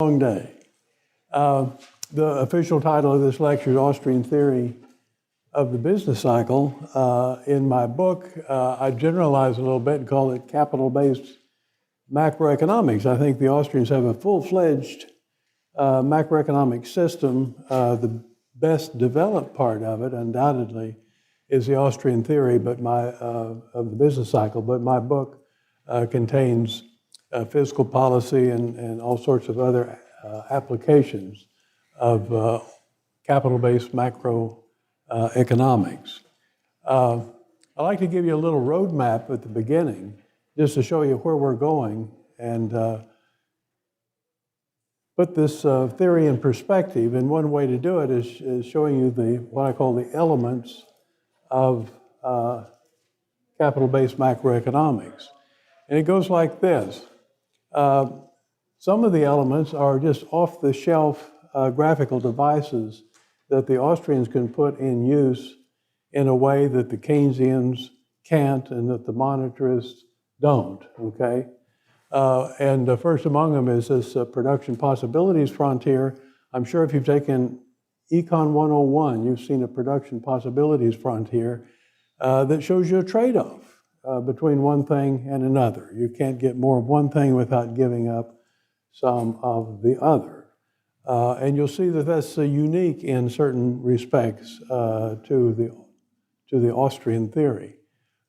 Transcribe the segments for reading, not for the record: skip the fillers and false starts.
Long day. The official title of this lecture is Austrian Theory of the Business Cycle. In my book, I generalize a little bit and call it capital-based macroeconomics. I think the Austrians have a full-fledged macroeconomic system. The best developed part of it, undoubtedly, is the Austrian theory of the business cycle, but my book contains fiscal policy and all sorts of other applications of capital-based macroeconomics. I'd like to give you a little roadmap at the beginning, just to show you where we're going and put this theory in perspective. And one way to do it is showing you what I call the elements of capital-based macroeconomics. And it goes like this. Some of the elements are just off-the-shelf graphical devices that the Austrians can put in use in a way that the Keynesians can't and that the monetarists don't, okay? And first among them is this production possibilities frontier. I'm sure if you've taken Econ 101, you've seen a production possibilities frontier that shows you a trade-off between one thing and another. You can't get more of one thing without giving up some of the other. And you'll see that that's unique in certain respects to the Austrian theory.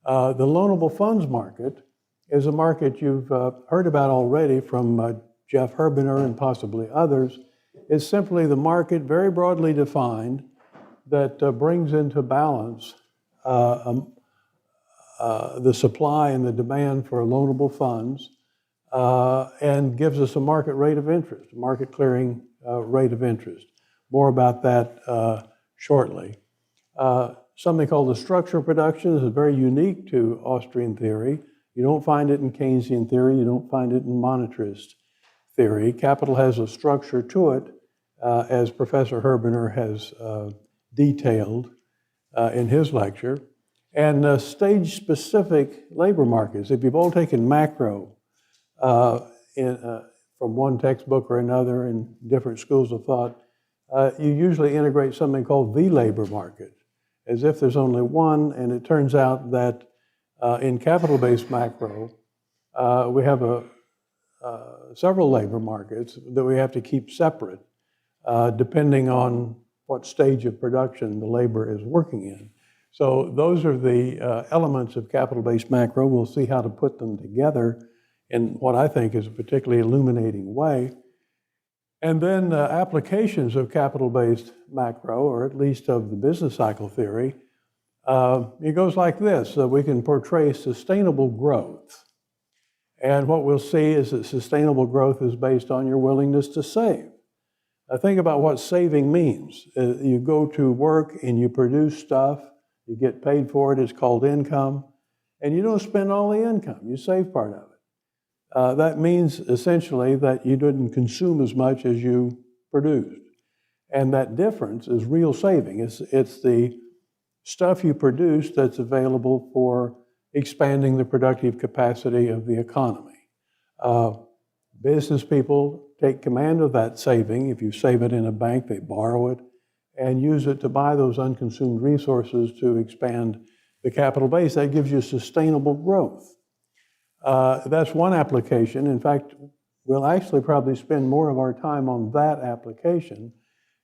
The loanable funds market is a market you've heard about already from Jeff Herbener and possibly others. It's simply the market, very broadly defined, that brings into balance the supply and the demand for loanable funds and gives us a market rate of interest, a market clearing rate of interest. More about that shortly. Something called the structure of production is very unique to Austrian theory. You don't find it in Keynesian theory. You don't find it in monetarist theory. Capital has a structure to it, as Professor Herbener has detailed in his lecture. And stage-specific labor markets. If you've all taken macro from one textbook or another in different schools of thought, you usually integrate something called the labor market, as if there's only one, and it turns out that in capital-based macro, we have several labor markets that we have to keep separate, depending on what stage of production the labor is working in. So those are the elements of capital-based macro. We'll see how to put them together in what I think is a particularly illuminating way. And then applications of capital-based macro, or at least of the business cycle theory, it goes like this. We can portray sustainable growth. And what we'll see is that sustainable growth is based on your willingness to save. Now think about what saving means. You go to work and you produce stuff. You get paid for it, it's called income, and you don't spend all the income, you save part of it. That means essentially that you didn't consume as much as you produced. And that difference is real saving. It's the stuff you produce that's available for expanding the productive capacity of the economy. Business people take command of that saving. If you save it in a bank, they borrow it and use it to buy those unconsumed resources to expand the capital base. That gives you sustainable growth. That's one application. In fact, we'll actually probably spend more of our time on that application.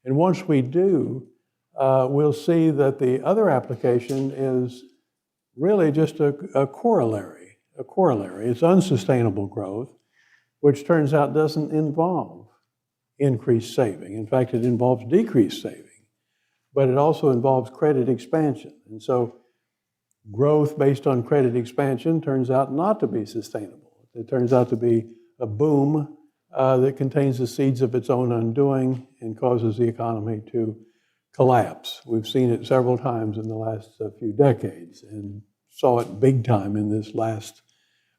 And once we do, we'll see that the other application is really just a corollary. It's unsustainable growth, which turns out doesn't involve increased saving. In fact, it involves decreased saving. But it also involves credit expansion. And so growth based on credit expansion turns out not to be sustainable. It turns out to be a boom that contains the seeds of its own undoing and causes the economy to collapse. We've seen it several times in the last few decades and saw it big time in this last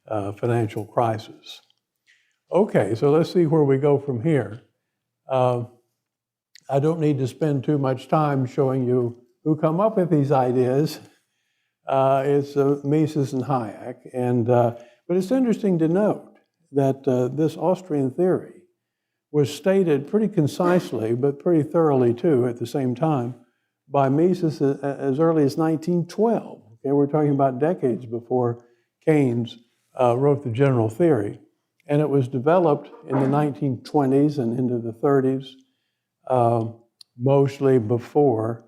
financial crisis. Okay, so let's see where we go from here. I don't need to spend too much time showing you who come up with these ideas. It's Mises and Hayek. But it's interesting to note that this Austrian theory was stated pretty concisely, but pretty thoroughly too at the same time, by Mises as early as 1912. Okay, we're talking about decades before Keynes wrote the general theory. And it was developed in the 1920s and into the 30s, mostly before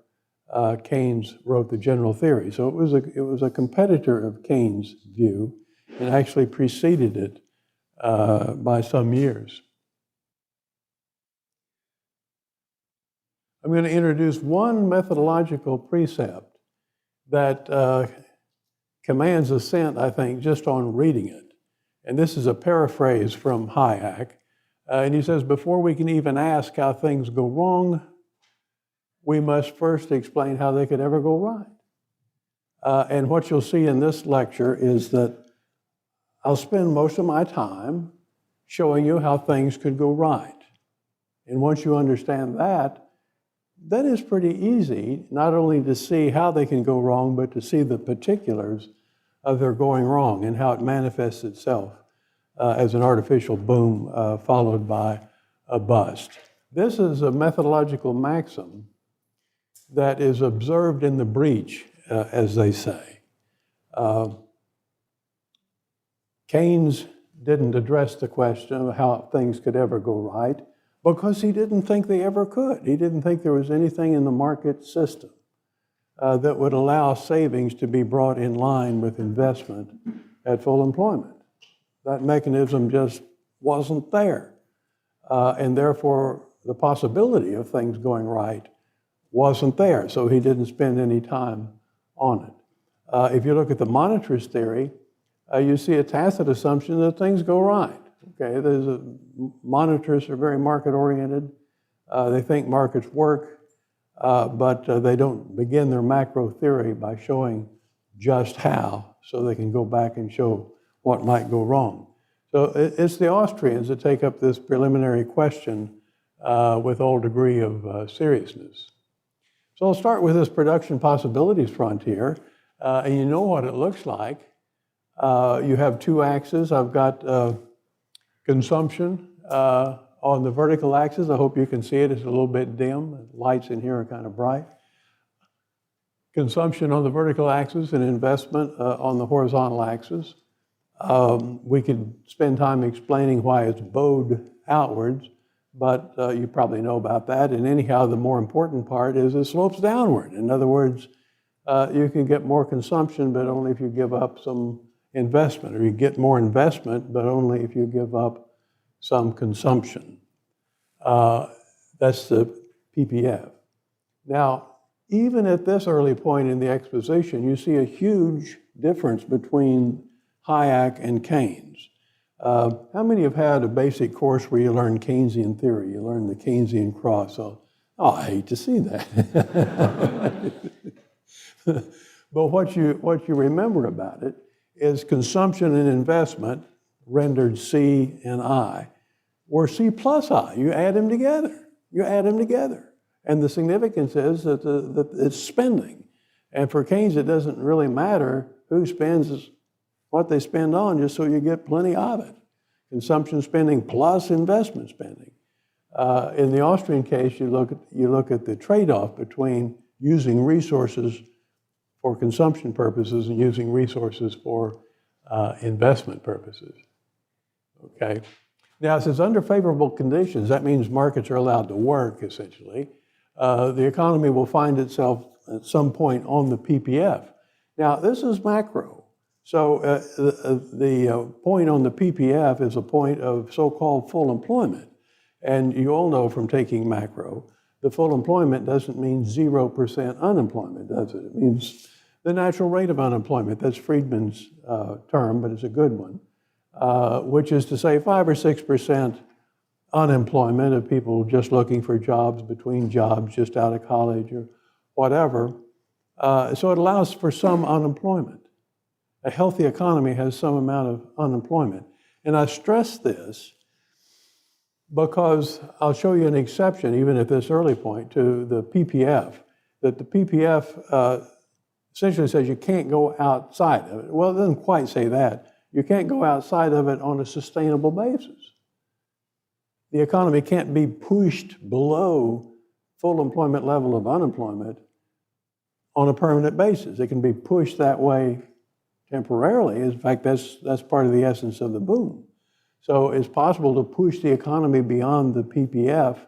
Keynes wrote the general theory. So it was a competitor of Keynes' view and actually preceded it by some years. I'm going to introduce one methodological precept that commands assent, I think, just on reading it. And this is a paraphrase from Hayek. And he says, before we can even ask how things go wrong, we must first explain how they could ever go right. And what you'll see in this lecture is that I'll spend most of my time showing you how things could go right. And once you understand that, then it's pretty easy not only to see how they can go wrong, but to see the particulars of their going wrong and how it manifests itself as an artificial boom followed by a bust. This is a methodological maxim that is observed in the breach, as they say. Keynes didn't address the question of how things could ever go right because he didn't think they ever could. He didn't think there was anything in the market system that would allow savings to be brought in line with investment at full employment. That mechanism just wasn't there. And therefore, the possibility of things going right wasn't there. So he didn't spend any time on it. If you look at the monetarist theory, you see a tacit assumption that things go right. Okay, monetarists are very market-oriented. They think markets work, but they don't begin their macro theory by showing just how, so they can go back and show what might go wrong. So it's the Austrians that take up this preliminary question with all degree of seriousness. So I'll start with this production possibilities frontier, and you know what it looks like. You have two axes. I've got consumption on the vertical axis. I hope you can see it. It's a little bit dim. The lights in here are kind of bright. Consumption on the vertical axis and investment on the horizontal axis. We could spend time explaining why it's bowed outwards, but you probably know about that. And anyhow, the more important part is it slopes downward. In other words, you can get more consumption, but only if you give up some investment, or you get more investment, but only if you give up some consumption. That's the PPF. Now, even at this early point in the exposition, you see a huge difference between Hayek and Keynes. How many have had a basic course where you learn Keynesian theory? You learn the Keynesian cross. Oh, I hate to see that. But what you remember about it is consumption and investment, rendered C and I, or C plus I. You add them together. You add them together. And the significance is that it's spending. And for Keynes, it doesn't really matter who spends what they spend on, just so you get plenty of it. Consumption spending plus investment spending. In the Austrian case, you look at the trade-off between using resources for consumption purposes and using resources for investment purposes. Okay. Now, it says under favorable conditions, that means markets are allowed to work, essentially. The economy will find itself at some point on the PPF. Now, this is macro. So the point on the PPF is a point of so-called full employment. And you all know from taking macro, the full employment doesn't mean 0% unemployment, does it? It means the natural rate of unemployment. That's Friedman's term, but it's a good one, which is to say 5 or 6% unemployment of people just looking for jobs, between jobs, just out of college or whatever. So it allows for some unemployment. A healthy economy has some amount of unemployment. And I stress this because I'll show you an exception, even at this early point, to the PPF, that the PPF essentially says you can't go outside of it. Well, it doesn't quite say that. You can't go outside of it on a sustainable basis. the economy can't be pushed below full employment level of unemployment on a permanent basis. It can be pushed that way temporarily. In fact, that's part of the essence of the boom. So it's possible to push the economy beyond the PPF,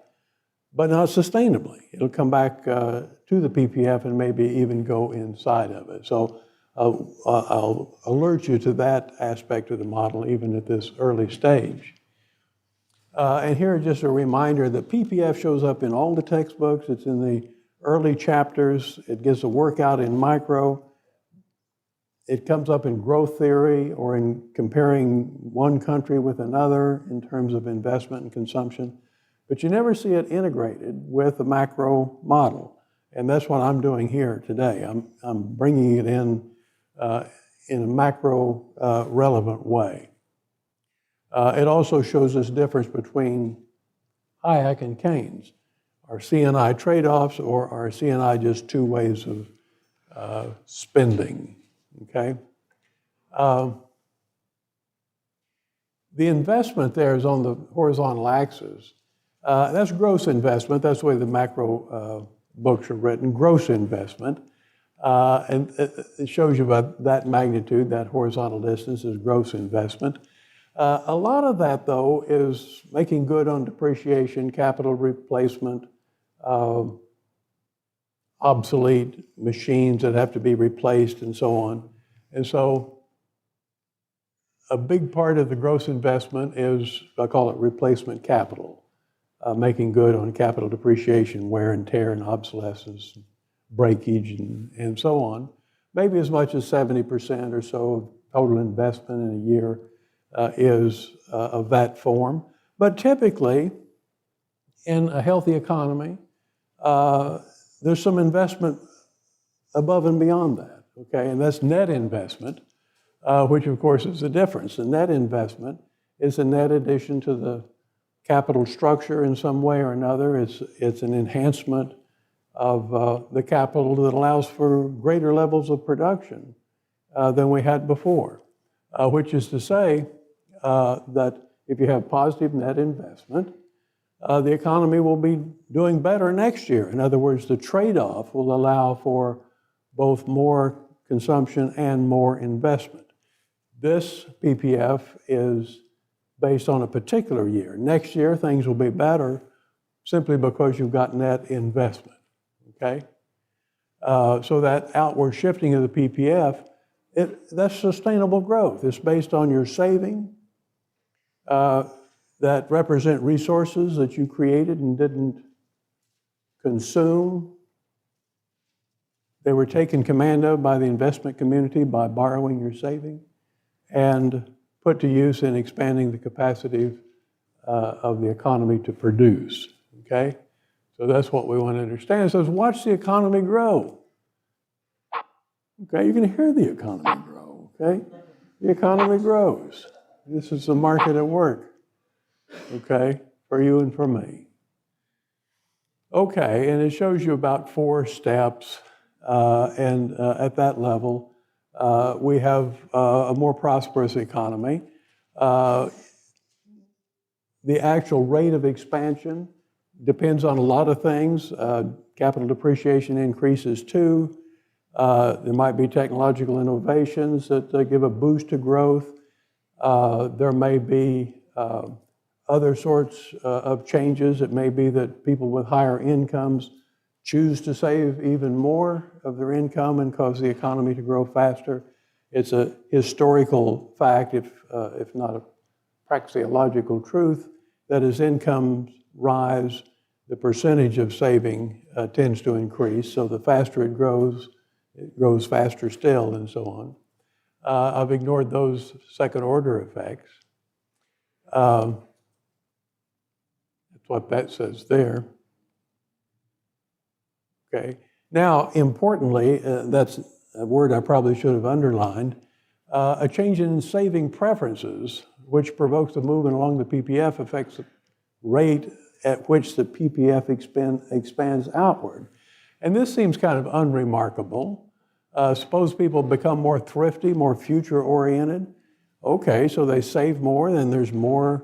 but not sustainably. It'll come back to the PPF and maybe even go inside of it. So I'll alert you to that aspect of the model even at this early stage. And here just a reminder that PPF shows up in all the textbooks. It's in the early chapters. It gives a workout in micro. It comes up in growth theory or in comparing one country with another in terms of investment and consumption. But you never see it integrated with a macro model. And that's what I'm doing here today. I'm bringing it in a macro relevant way. It also shows this difference between Hayek and Keynes. Are C&I trade-offs, or are C&I just two ways of spending? Okay. The investment there is on the horizontal axis. That's gross investment. That's the way the macro books are written, gross investment. And it shows you about that magnitude, that horizontal distance is gross investment. A lot of that, though, is making good on depreciation, capital replacement, obsolete machines that have to be replaced, and so on. And so a big part of the gross investment is, I call it replacement capital, making good on capital depreciation, wear and tear and obsolescence, breakage, and so on. Maybe as much as 70% or so of total investment in a year is of that form. But typically, in a healthy economy, there's some investment above and beyond that, okay? And that's net investment, which of course is the difference. The net investment is a net addition to the capital structure in some way or another. It's an enhancement of the capital that allows for greater levels of production than we had before, which is to say that if you have positive net investment, the economy will be doing better next year. In other words, the trade-off will allow for both more consumption and more investment. This PPF is based on a particular year. Next year, things will be better simply because you've got net investment, okay? So that outward shifting of the PPF, that's sustainable growth. It's based on your saving, that represent resources that you created and didn't consume. They were taken command of by the investment community by borrowing your saving and put to use in expanding the capacity of the economy to produce, okay? So that's what we want to understand. It says, watch the economy grow. Okay, you can hear the economy grow, okay? The economy grows. This is the market at work. Okay, for you and for me. Okay, and it shows you about 4 steps, and at that level, we have a more prosperous economy. The actual rate of expansion depends on a lot of things. Capital depreciation increases too. There might be technological innovations that give a boost to growth. There may be other sorts of changes. It may be that people with higher incomes choose to save even more of their income and cause the economy to grow faster. It's a historical fact, if not a praxeological truth, that as incomes rise, the percentage of saving tends to increase. So the faster it grows faster still, and so on. I've ignored those second-order effects. What that says there. Okay. Now, importantly, that's a word I probably should have underlined, a change in saving preferences, which provokes the movement along the PPF, affects the rate at which the PPF expands outward. And this seems kind of unremarkable. Suppose people become more thrifty, more future-oriented. Okay, so they save more, then there's more